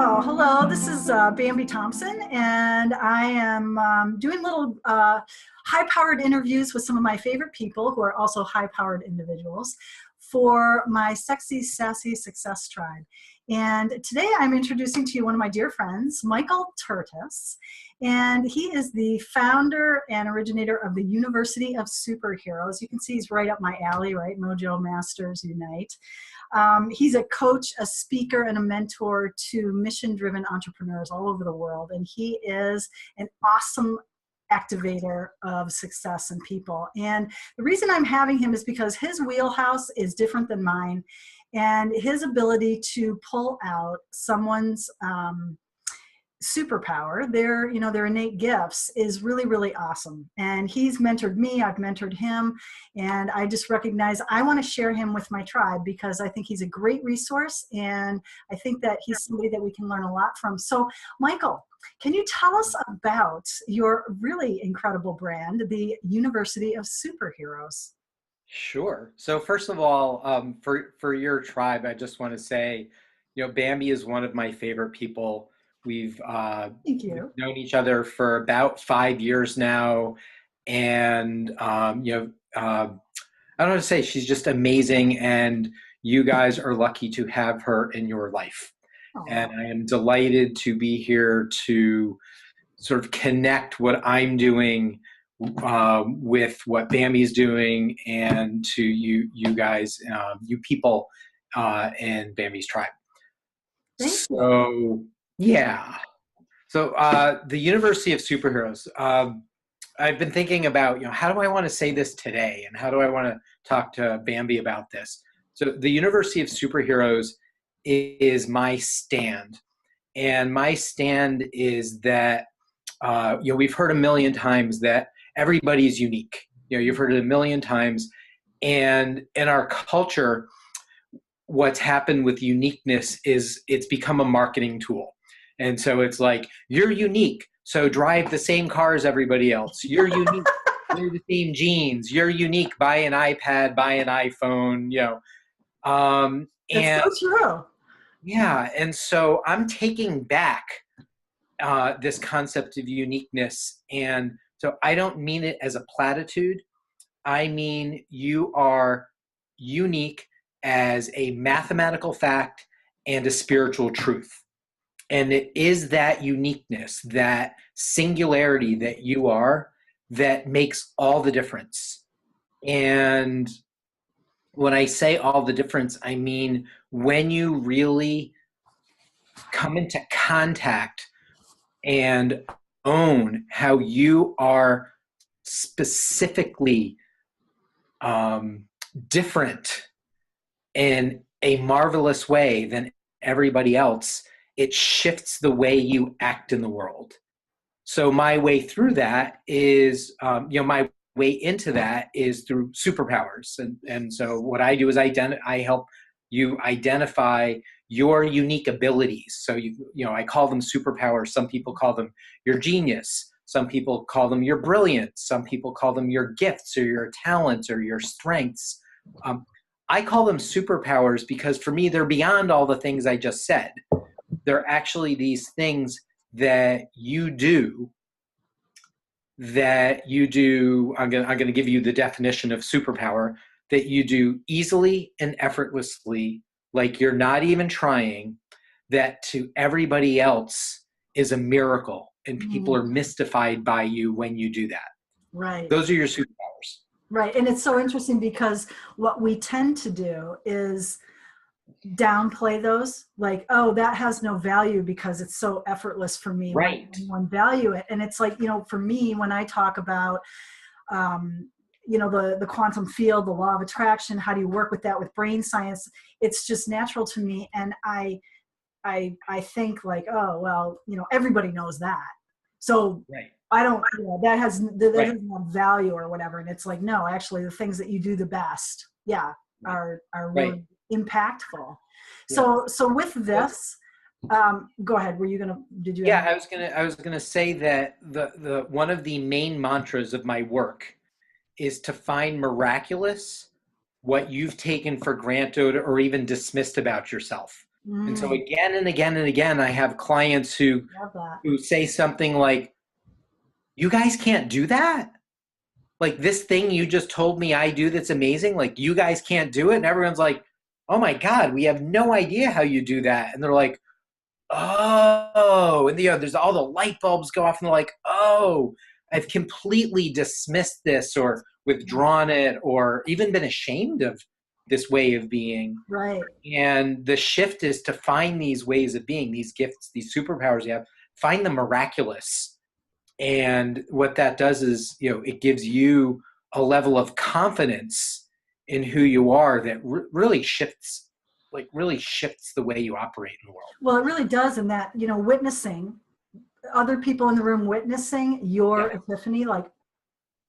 Oh, hello. This is Bambi Thompson, and I am doing little high-powered interviews with some of my favorite people who are also high-powered individuals for my Sexy, Sassy Success Tribe. And today I'm introducing to you one of my dear friends, Michael Tertes, and he is the founder and originator of the University of Superheroes. You can see he's right up my alley, right? Mojo Masters Unite. He's a coach, a speaker, and a mentor to mission-driven entrepreneurs all over the world. And he is an awesome activator of success in people. And the reason I'm having him is because his wheelhouse is different than mine. And his ability to pull out someone's superpower, their innate gifts, is really, really awesome. And he's mentored me, I've mentored him, and I just recognize I want to share him with my tribe because I think he's a great resource, and I think that he's somebody that we can learn a lot from. So, Michael, can you tell us about your really incredible brand, the University of Superheroes? Sure. So first of all, for your tribe, I just want to say, Bambi is one of my favorite people. We've Thank you. known each other for about 5 years now, and I don't know what to say. She's just amazing, and you guys are lucky to have her in your life. And I am delighted to be here to sort of connect what I'm doing with what Bambi's doing, and to you guys, you people in Bambi's tribe. Thank So yeah. So the University of Superheroes. I've been thinking about, how do I want to say this today, and how do I want to talk to Bambi about this? So the University of Superheroes is my stand, and my stand is that we've heard a million times that everybody's unique. You've heard it a million times, and in our culture, what's happened with uniqueness is it's become a marketing tool. And so it's like, you're unique, so drive the same car as everybody else. You're unique, wear the same jeans. You're unique, buy an iPad, buy an iPhone, That's so true. Yeah, and so I'm taking back this concept of uniqueness, and so I don't mean it as a platitude. I mean you are unique as a mathematical fact and a spiritual truth. And it is that uniqueness, that singularity that you are, that makes all the difference. And when I say all the difference, I mean when you really come into contact and own how you are specifically different in a marvelous way than everybody else, it shifts the way you act in the world. So my way through that is, my way into that is through superpowers. And so what I do is I help you identify your unique abilities. So I call them superpowers. Some people call them your genius. Some people call them your brilliance. Some people call them your gifts or your talents or your strengths. I call them superpowers because for me, they're beyond all the things I just said. They're actually these things that you do. I'm going to give you the definition of superpower, that you do easily and effortlessly, like you're not even trying, that to everybody else is a miracle, and people are mystified by you when you do that. Right. Those are your superpowers. Right. And it's so interesting because what we tend to do is downplay those, like, oh, that has no value because it's so effortless for me. Right. One value it. And it's like, for me, when I talk about, the quantum field, the law of attraction, how do you work with that with brain science? It's just natural to me. And I think like, oh, well, everybody knows that. So right. I don't, that doesn't have value or whatever. And it's like, no, actually the things that you do the best, are really impactful. So with this, go ahead. I was gonna say that the one of the main mantras of my work is to find miraculous what you've taken for granted or even dismissed about yourself. And so Mm, again and again and again, I have clients love that. who say something like, you guys can't do that? Like this thing you just told me I do that's amazing, like you guys can't do it? And everyone's like, oh my God, we have no idea how you do that. And they're like, oh, and there's all the light bulbs go off and they're like, oh, I've completely dismissed this or withdrawn it or even been ashamed of this way of being. Right. And the shift is to find these ways of being, these gifts, these superpowers you have, find the miraculous. And what that does is, it gives you a level of confidence in who you are that really shifts the way you operate in the world. Well, it really does. In that, witnessing other people in the room, witnessing your epiphany, like,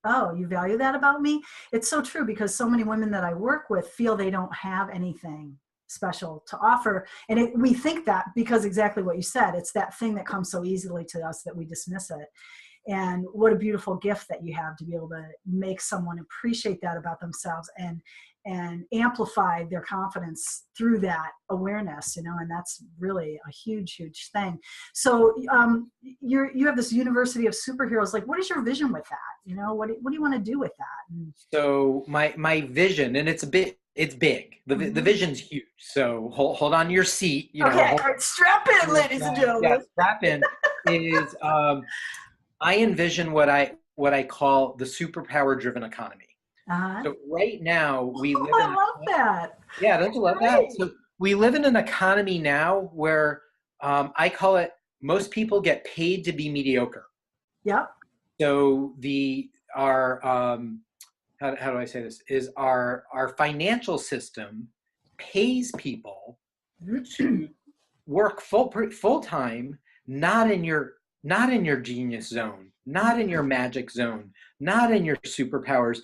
oh, you value that about me? It's so true, because so many women that I work with feel they don't have anything special to offer. And we think that because exactly what you said, it's that thing that comes so easily to us that we dismiss it. And what a beautiful gift that you have to be able to make someone appreciate that about themselves and amplify their confidence through that awareness, and that's really a huge, huge thing. So you have this University of Superheroes. Like, what is your vision with that? What do you want to do with that? So my vision, and it's big. The vision's huge. So hold on to your seat. Okay, all right, strap in, ladies and gentlemen. Yeah, strap in. Is I envision what I call the superpower-driven economy. Uh-huh. So right now we live I love that. Yeah, don't you love that? So we live in an economy now where I call it, most people get paid to be mediocre. Yep. So our how do I say this? Is our financial system pays people to work full time, not in your genius zone, not in your magic zone, not in your superpowers.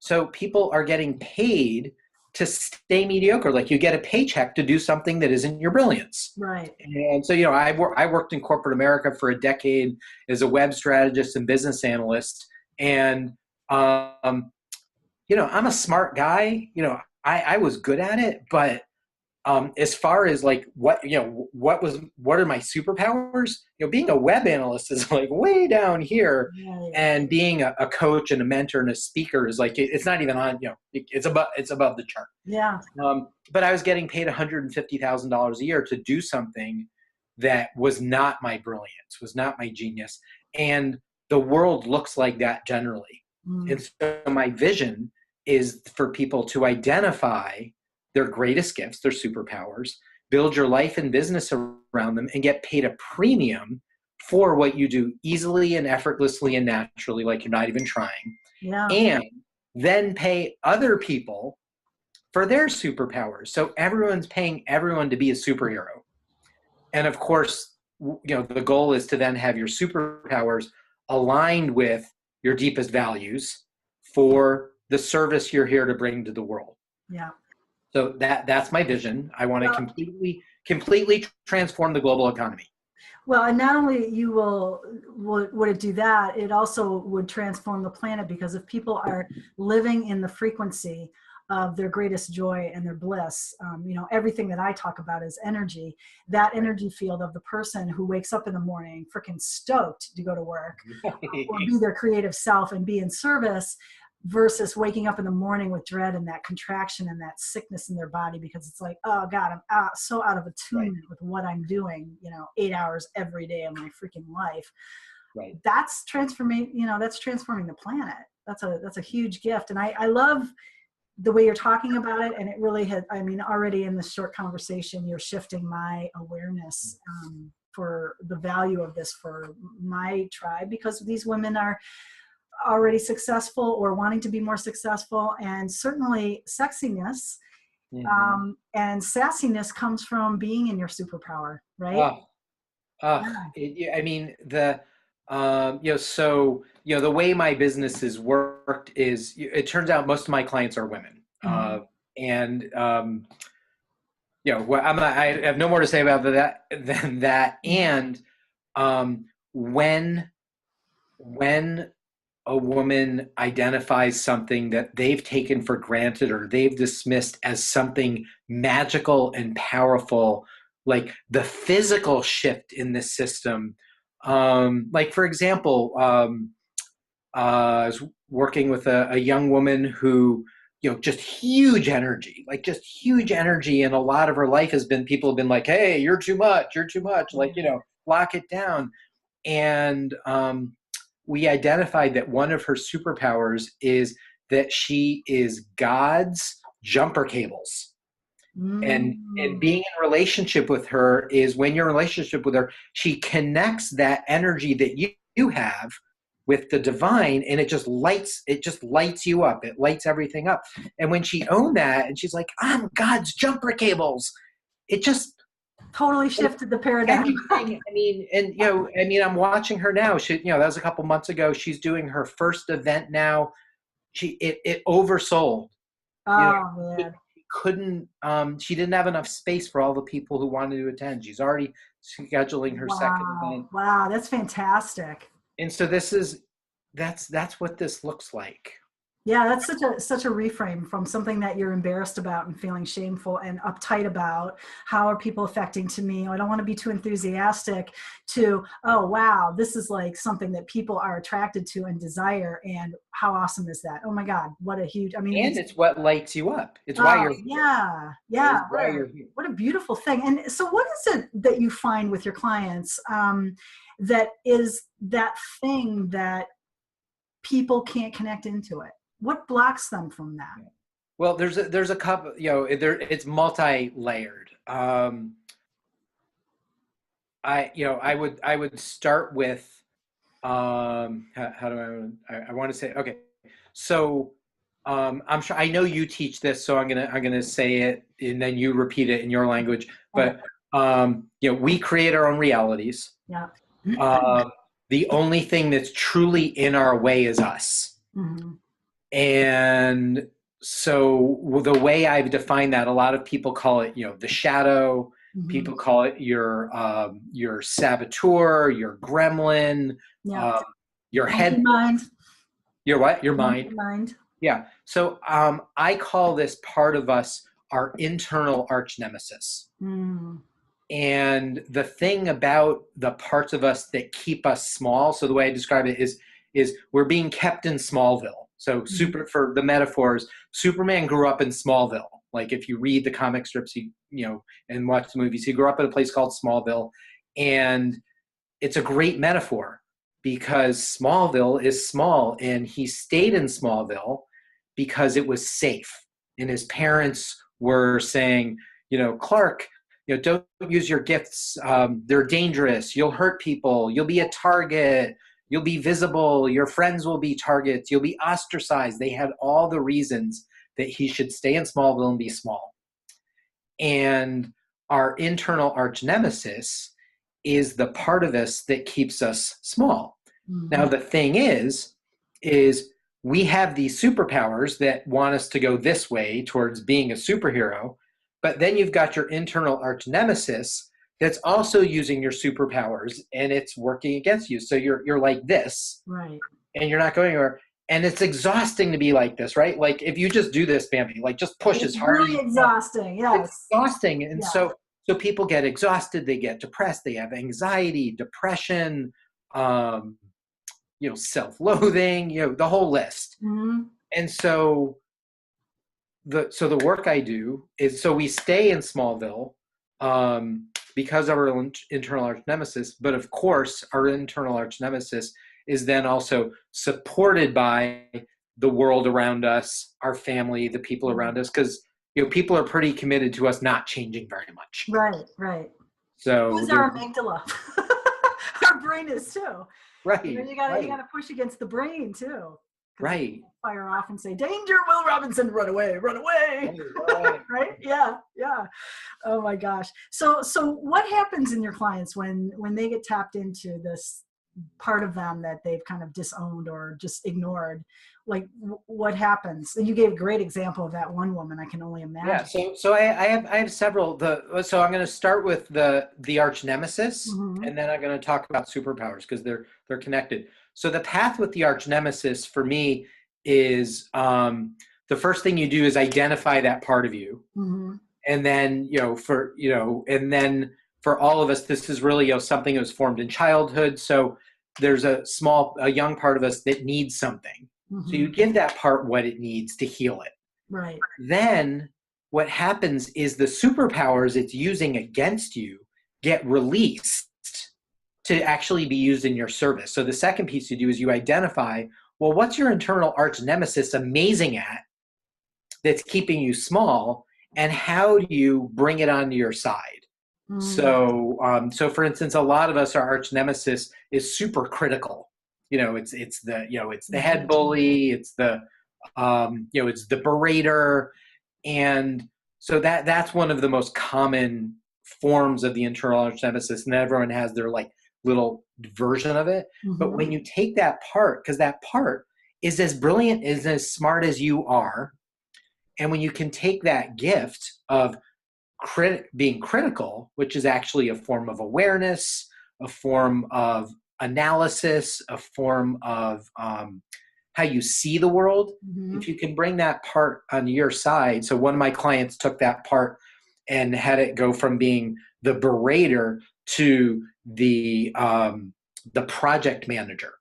So people are getting paid to stay mediocre. Like, you get a paycheck to do something that isn't your brilliance. Right. And so, I worked in corporate America for a decade as a web strategist and business analyst. And, I'm a smart guy. I was good at it, but as far as like what are my superpowers? Being a web analyst is like way down here, Right. and being a coach and a mentor and a speaker is like, it's not even on. It's above the chart. Yeah. But I was getting paid $150,000 a year to do something that was not my brilliance, was not my genius, and the world looks like that generally. And so my vision is for people to identify their greatest gifts, their superpowers, build your life and business around them, and get paid a premium for what you do easily and effortlessly and naturally, like you're not even trying. Yeah. And then pay other people for their superpowers. So everyone's paying everyone to be a superhero. And of course, the goal is to then have your superpowers aligned with your deepest values for the service you're here to bring to the world. Yeah. So that's my vision. I want to completely transform the global economy. Well, and not only would it do that, it also would transform the planet, because if people are living in the frequency of their greatest joy and their bliss, everything that I talk about is energy. That energy field of the person who wakes up in the morning freaking stoked to go to work or be their creative self and be in service, versus waking up in the morning with dread and that contraction and that sickness in their body, because it's like, oh God, I'm so out of attunement with what I'm doing, 8 hours every day of my freaking life. Right. That's transforming, that's transforming the planet. That's a huge gift. And I love the way you're talking about it. And it really had, already in this short conversation, you're shifting my awareness for the value of this for my tribe, because these women are already successful or wanting to be more successful, and certainly sexiness and sassiness comes from being in your superpower, right? The way my business has worked is, it turns out most of my clients are women. I have no more to say about that than that. And when a woman identifies something that they've taken for granted or they've dismissed as something magical and powerful, like the physical shift in this system. Like for example, I was working with a young woman who, just huge energy, and a lot of her life has been, people have been like, hey, you're too much, like, lock it down. And we identified that one of her superpowers is that she is God's jumper cables. And being in relationship with her is, when you're in relationship with her, she connects that energy that you have with the divine, and it just lights you up. It lights everything up. And when she owned that, and she's like, I'm God's jumper cables, it just totally shifted the paradigm. I'm watching her now. She, that was a couple months ago. She's doing her first event now. It oversold. Man. She didn't have enough space for all the people who wanted to attend. She's already scheduling her second event. Wow, that's fantastic. And so that's what this looks like. Yeah, that's such a reframe from something that you're embarrassed about and feeling shameful and uptight about. How are people affecting to me? I don't want to be too enthusiastic, to, oh, wow, this is like something that people are attracted to and desire. And how awesome is that? Oh my God, what a huge, and it's what lights you up. It's why you're here. Yeah. What a beautiful thing. And so what is it that you find with your clients that is that thing that people can't connect into it? What blocks them from that? Well, there's a couple, it's multi-layered. I would start with, how do I want to say, okay. So, I'm sure, I know you teach this, so I'm going to say it and then you repeat it in your language, but, we create our own realities. Yeah. The only thing that's truly in our way is us. Mm-hmm. And so the way I've defined that, a lot of people call it, the shadow. Mm-hmm. People call it your saboteur, your gremlin, your head mind. Your what? Your mind. Mind. Yeah. So I call this part of us our internal arch nemesis. Mm. And the thing about the parts of us that keep us small, so the way I describe it is we're being kept in Smallville. So for the metaphors, Superman grew up in Smallville. Like if you read the comic strips, and watch the movies, he grew up at a place called Smallville. And it's a great metaphor because Smallville is small, and he stayed in Smallville because it was safe. And his parents were saying, Clark, don't use your gifts. They're dangerous. You'll hurt people. You'll be a target. You'll be visible. Your friends will be targets. You'll be ostracized. They had all the reasons that he should stay in Smallville and be small. And our internal arch nemesis is the part of us that keeps us small. Mm-hmm. Now, the thing is we have these superpowers that want us to go this way towards being a superhero, but then you've got your internal arch nemesis that's also using your superpowers, and it's working against you. So you're like this, right? And you're not going anywhere. And it's exhausting to be like this, right? Like if you just do this, Bambi, like just push as hard. It's really exhausting. Yes. It's exhausting. And so people get exhausted, they get depressed, they have anxiety, depression, self-loathing, the whole list. Mm-hmm. And so the work I do is, so we stay in Smallville, because of our internal arch nemesis, but of course our internal arch nemesis is then also supported by the world around us, our family, the people around us, because people are pretty committed to us not changing very much. Right. So who's our amygdala? Our brain is too. Right. You gotta push against the brain too. Right. Fire off and say, "Danger, Will Robinson, run away, run away!" Right? Yeah. Oh my gosh. So what happens in your clients when they get tapped into this part of them that they've kind of disowned or just ignored? Like, what happens? And you gave a great example of that one woman. I can only imagine. Yeah. So I have several. So I'm going to start with the arch nemesis, mm-hmm. and then I'm going to talk about superpowers because they're connected. So the path with the arch nemesis for me is the first thing you do is identify that part of you, mm-hmm. and then and then for all of us, this is really, something that was formed in childhood. So there's a young part of us that needs something. So you give that part what it needs to heal it. Right. Then what happens is the superpowers it's using against you get released to actually be used in your service. So the second piece you do is you identify, well, what's your internal arch nemesis amazing at that's keeping you small, and how do you bring it onto your side? So for instance, a lot of us, our arch nemesis is super critical. It's the head bully, it's the it's the berater, and so that's one of the most common forms of the internal arch nemesis, and everyone has their like little version of it. But when you take that part, because that part is as brilliant, is as smart as you are, and when you can take that gift of being critical, which is actually a form of awareness, a form of analysis, a form of how you see the world, if you can bring that part on your side. So one of my clients took that part and had it go from being the berater to the project manager.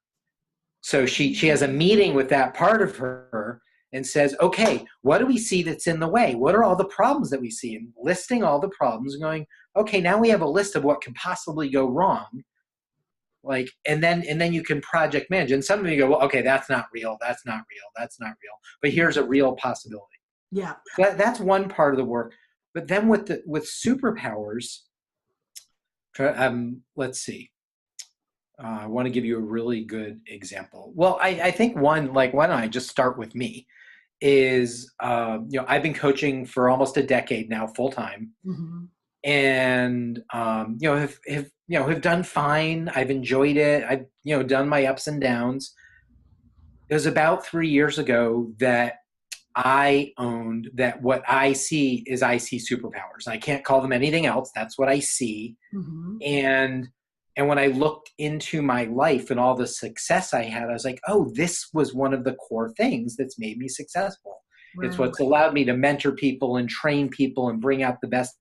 So she has a meeting with that part of her and says, okay, what do we see that's in the way? What are all the problems that we see? And listing all the problems and going, okay, now we have a list of what can possibly go wrong. Like, and then you can project manage. And some of you go, well, okay, that's not real. That's not real. That's not real. But here's a real possibility. Yeah. That's one part of the work. But then with superpowers, let's see. I want to give you a really good example. Well, I think one, like, why don't I just start with me? Is I've been coaching for almost a decade now, full time, and have done fine. I've enjoyed it. I've done my ups and downs. It was about 3 years ago that I owned that what I see superpowers. I can't call them anything else. That's what I see. And when I looked into my life and all the success I had, I was like, oh, this was one of the core things that's made me successful. Right. It's what's allowed me to mentor people and train people and bring out the best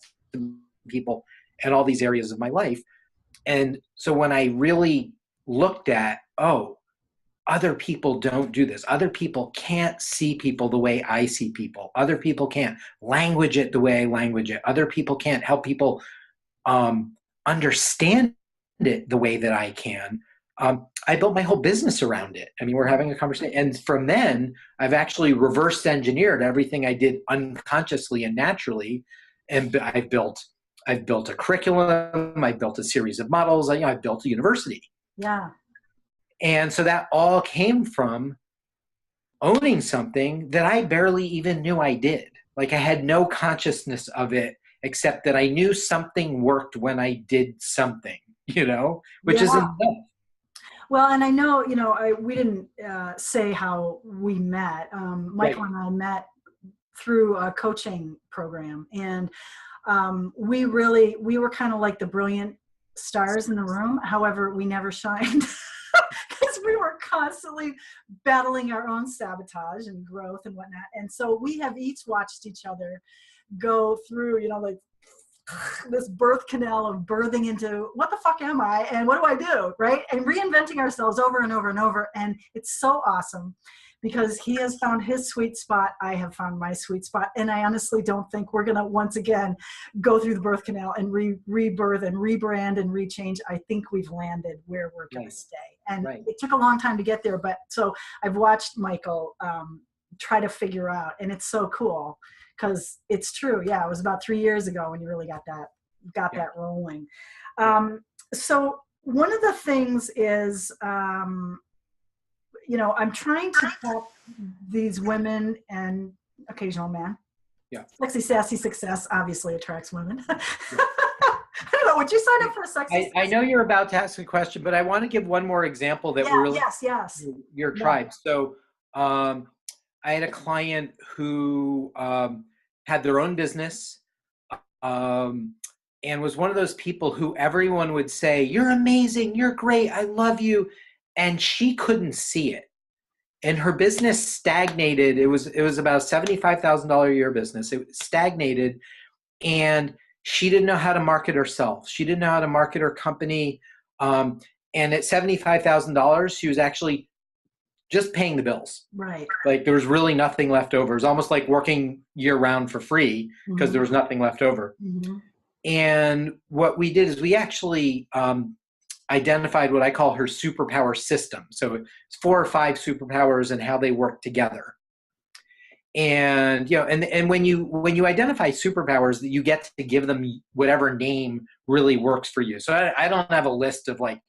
people in all these areas of my life. And so when I really looked at, oh, other people don't do this. Other people can't see people the way I see people. Other people can't language it the way I language it. Other people can't help people understand it the way that I can. I built my whole business around it. I mean, we're having a conversation. And from then, I've actually reverse engineered everything I did unconsciously and naturally. And I've built a curriculum. I've built a series of models. I've built a university. Yeah. And so that all came from owning something that I barely even knew I did. Like, I had no consciousness of it, except that I knew something worked when I did something, which is enough. Well, and I know, we didn't say how we met. Michael and I met through a coaching program, and we were kind of like the brilliant stars in the room. However, we never shined because we were constantly battling our own sabotage and growth and whatnot. And so we have each watched each other go through, like this birth canal of birthing into what the fuck am I and what do I do, right? And reinventing ourselves over and over and over. And it's so awesome because he has found his sweet spot. I have found my sweet spot. And I honestly don't think we're going to once again go through the birth canal and rebirth and rebrand and rechange. I think we've landed where we're going to stay. And it took a long time to get there. But so I've watched Michael try to figure out, and it's so cool. Because it's true. Yeah, it was about 3 years ago when you really got that rolling. So one of the things is, I'm trying to help these women and occasional man. Yeah. Sexy, sassy success obviously attracts women. I don't know. Would you sign up for a sexy? I know you're about to ask a question, but I want to give one more example that we're really your tribe. So I had a client who had their own business and was one of those people who everyone would say, you're amazing, you're great, I love you. And she couldn't see it. And her business stagnated. It was about a $75,000 a year business. It stagnated. And she didn't know how to market herself. She didn't know how to market her company. And at $75,000, she was actually just paying the bills. Right. Like there was really nothing left over. It was almost like working year round for free because there was nothing left over. And what we did is we actually identified what I call her superpower system. So it's 4 or 5 superpowers and how they work together. And and when you identify superpowers, you get to give them whatever name really works for you. So I don't have a list of like,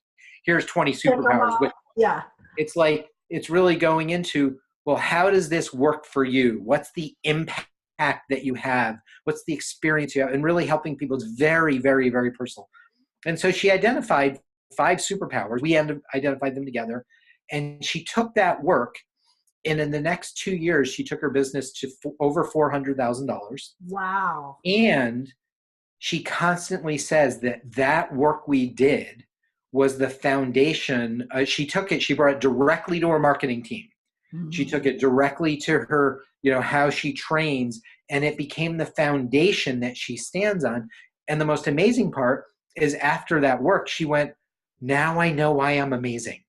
here's 20 superpowers. Yeah. It's like, it's really going into, well, how does this work for you? What's the impact that you have? What's the experience you have? And really helping people is very, very, very personal. And so she identified 5 superpowers. We identified them together. And she took that work. And in the next 2 years, she took her business to over $400,000. Wow. And she constantly says that work we did was the foundation. She took it, she brought it directly to her marketing team. She took it directly to her, how she trains, and it became the foundation that she stands on. And the most amazing part is after that work, she went, now I know why I'm amazing.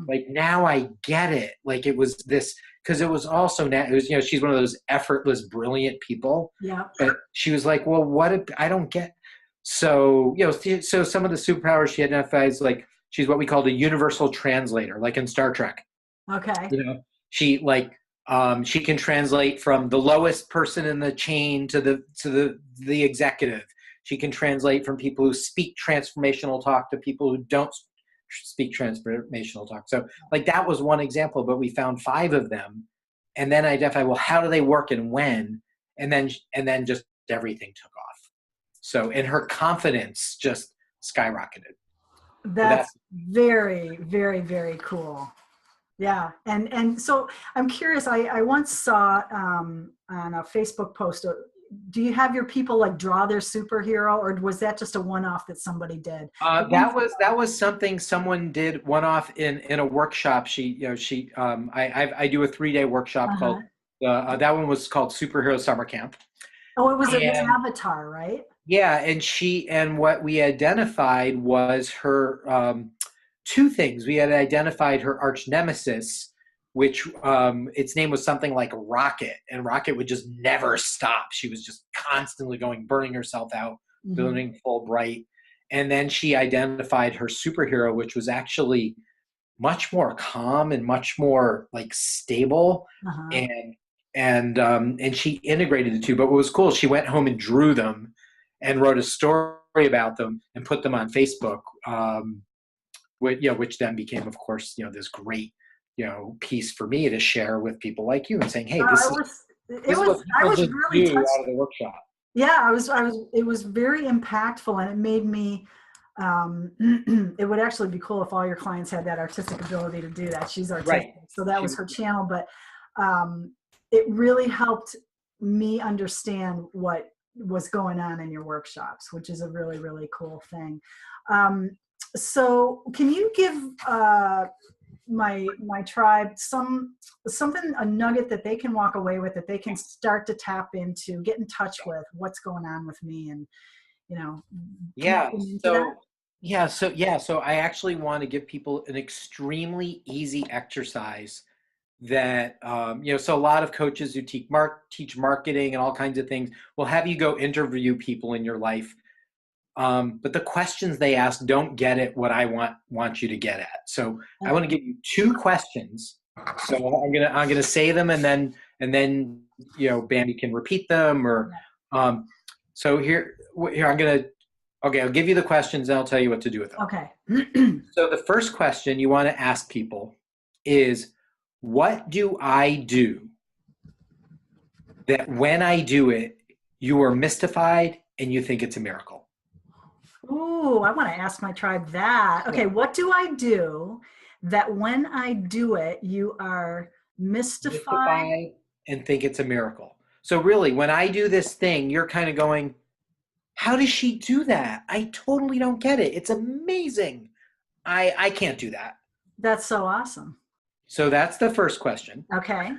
Like now I get it. Like it was this, because it was also, it was, she's one of those effortless, brilliant people. Yeah. But she was like, well, I don't get. So, so some of the superpowers she identifies, like she's what we call a universal translator, like in Star Trek. Okay. She she can translate from the lowest person in the chain to the executive. She can translate from people who speak transformational talk to people who don't speak transformational talk. So like that was one example, but we found 5 of them and then identified, well, how do they work and when? And then just everything took off. So, and her confidence just skyrocketed. That's very, very, very cool. Yeah. And so I'm curious, I once saw on a Facebook post, do you have your people like draw their superhero, or was that just a one-off that somebody did? That was something someone did one-off in a workshop. I do a 3-day workshop called, that one was called Superhero Summer Camp. Oh, it was an avatar, right? Yeah, and what we identified was her 2 things. We had identified her arch nemesis, which its name was something like Rocket, and Rocket would just never stop. She was just constantly burning herself out, burning full bright. And then she identified her superhero, which was actually much more calm and much more like stable. And she integrated the 2. But what was cool, she went home and drew them and wrote a story about them and put them on Facebook, which then became, of course, this great, piece for me to share with people like you and saying, hey, this is what people just do out of the workshop. Yeah, it was very impactful, and it made me, it would actually be cool if all your clients had that artistic ability to do that. She's artistic, right. So that was her channel, but it really helped me understand what was going on in your workshops, which is a really, really cool thing. So can you give my tribe a nugget that they can walk away with, that they can start to tap into, get in touch with what's going on with me, and so I actually want to give people an extremely easy exercise that so a lot of coaches who teach marketing and all kinds of things will have you go interview people in your life, but the questions they ask don't get at what I want you to get at. So I want to give you 2 questions. So I'm gonna say them, and then Bambi can repeat them, or so here I'll give you the questions and I'll tell you what to do with them. Okay. So the first question you want to ask people is, what do I do that when I do it, you are mystified and you think it's a miracle? Ooh, I want to ask my tribe that. Okay, what do I do that when I do it, you are mystified and think it's a miracle? So really, when I do this thing, you're kind of going, how does she do that? I totally don't get it. It's amazing. I can't do that. That's so awesome. So that's the first question. Okay.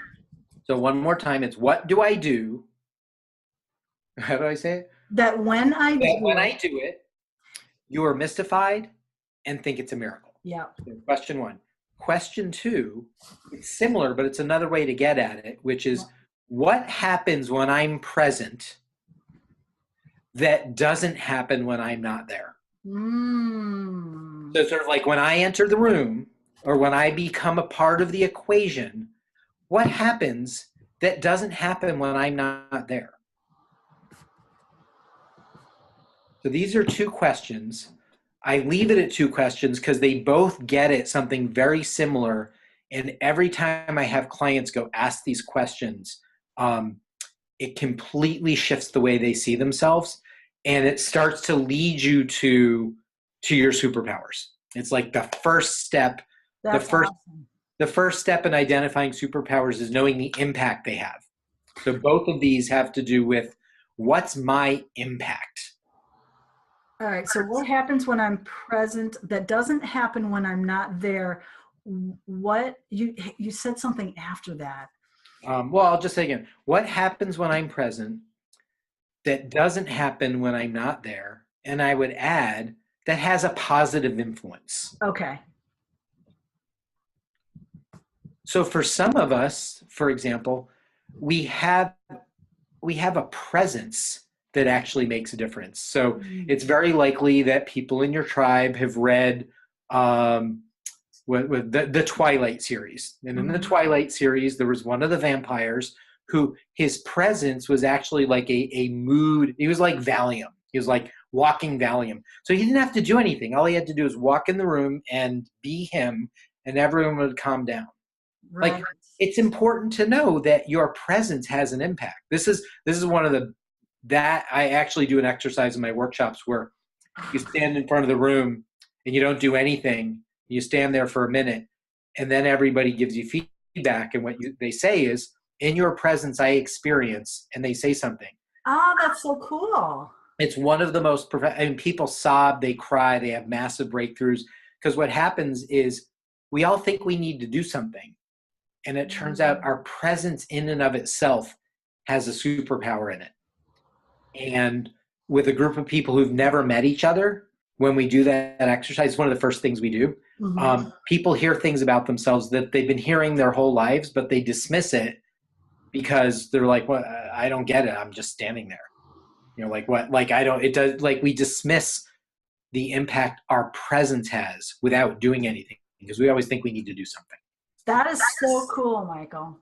So one more time, it's what do I do? How do I say it? That when I That do when I it, do it, you are mystified and think it's a miracle. yeah. So question one. Question two, it's similar, but it's another way to get at it, which is what happens when I'm present that doesn't happen when I'm not there? Mm. So it's sort of like when I enter the room or when I become a part of the equation, what happens that doesn't happen when I'm not there? So these are two questions. I leave it at two questions because they both get at something very similar. And every time I have clients go ask these questions, it completely shifts the way they see themselves, and it starts to lead you to your superpowers. It's like the first step. That's awesome. The first step in identifying superpowers is knowing the impact they have. So both of these have to do with what's my impact. All right. So what happens when I'm present that doesn't happen when I'm not there? What you said something after that. Well, I'll just say again, what happens when I'm present that doesn't happen when I'm not there? And I would add that has a positive influence. Okay. So for some of us, for example, we have a presence that actually makes a difference. So it's very likely that people in your tribe have read with the Twilight series. And in the Twilight series, there was one of the vampires who his presence was actually like a mood. He was like Valium. He was like walking Valium. So he didn't have to do anything. All he had to do was walk in the room and be him, and everyone would calm down. Right. Like, it's important to know that your presence has an impact. This is one of that I actually do an exercise in my workshops where you stand in front of the room and you don't do anything. You stand there for a minute, and then everybody gives you feedback. And what they say is, in your presence, I experience, and they say something. Oh, that's so cool. It's one of the most, people sob, they cry, they have massive breakthroughs. Because what happens is we all think we need to do something. And it turns out our presence in and of itself has a superpower in it. And with a group of people who've never met each other, when we do that exercise, it's one of the first things we do. People hear things about themselves that they've been hearing their whole lives, but they dismiss it because they're like, well, I don't get it. I'm just standing there. Like what? Like we dismiss the impact our presence has without doing anything because we always think we need to do something. That is so cool, Michael.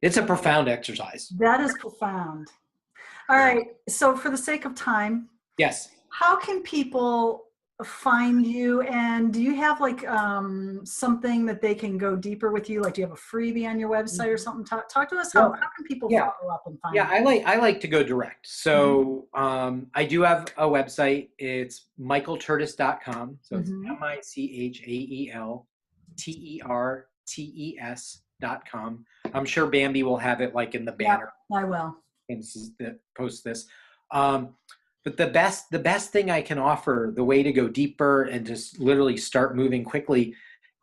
It's a profound exercise. That is profound. All right. So for the sake of time, yes. How can people find you? And do you have like something that they can go deeper with you? Like, do you have a freebie on your website or something? Talk to us. How can people follow up and find you? I like to go direct. So I do have a website. It's michaeltertes.com. So it's michaeltertes.com. I'm sure Bambi will have it like in the banner. Yeah, I will. And post this. But the best thing I can offer, the way to go deeper and just literally start moving quickly,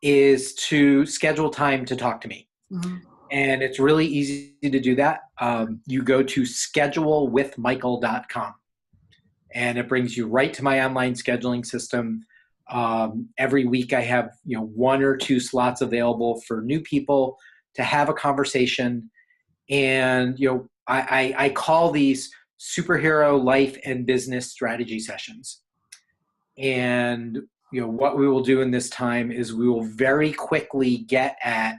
is to schedule time to talk to me. And it's really easy to do that. You go to schedulewithmichael.com, and it brings you right to my online scheduling system. Every week I have 1 or 2 slots available for new people to have a conversation. And I call these superhero life and business strategy sessions. And what we will do in this time is we will very quickly get at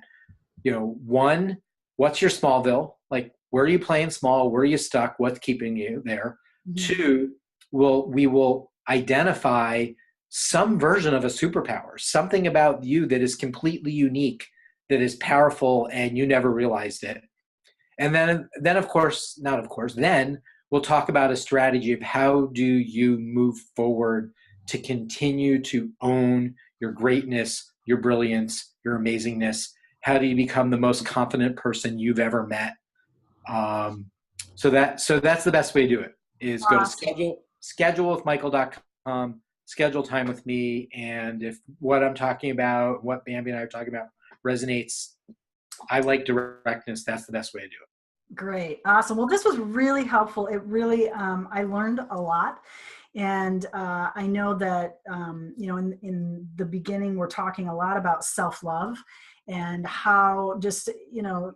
1, what's your Smallville? Like, where are you playing small? Where are you stuck? What's keeping you there? 2, we will identify some version of a superpower, something about you that is completely unique, that is powerful, and you never realized it. And then then we'll talk about a strategy of how do you move forward to continue to own your greatness, your brilliance, your amazingness. How do you become the most confident person you've ever met? So that's the best way to do it, is go to schedulewithmichael.com, schedule time with me. And if what I'm talking about, what Bambi and I are talking about resonates, I like directness. That's the best way to do it. Great. Awesome. Well, this was really helpful. It really, I learned a lot. And I know that, in the beginning, we're talking a lot about self-love and how just,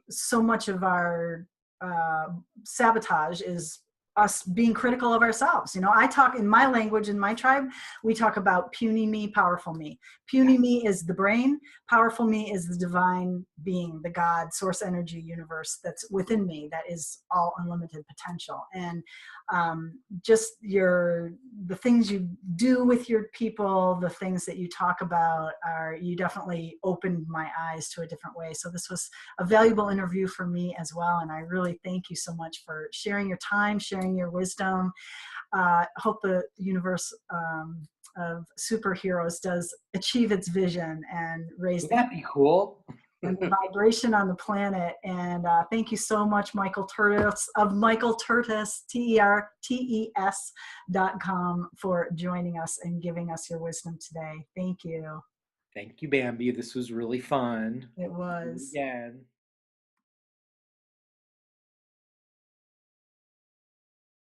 so much of our uh, sabotage is us being critical of ourselves. I talk in my language, in my tribe, we talk about puny me, powerful me. Puny me is the brain. Powerful me is the divine being, the God, source energy universe that's within me, that is all unlimited potential. And just the things you do with your people, the things that you talk about, you definitely opened my eyes to a different way. So this was a valuable interview for me as well. And I really thank you so much for sharing your time, sharing your wisdom. Hope the universe of superheroes does achieve its vision and raise Wouldn't that be cool? and the vibration on the planet. And thank you so much, Michael Tertes of Michael Tertes, TERTES.com, for joining us and giving us your wisdom today. Thank you. Thank you, Bambi. This was really fun. It was. Again.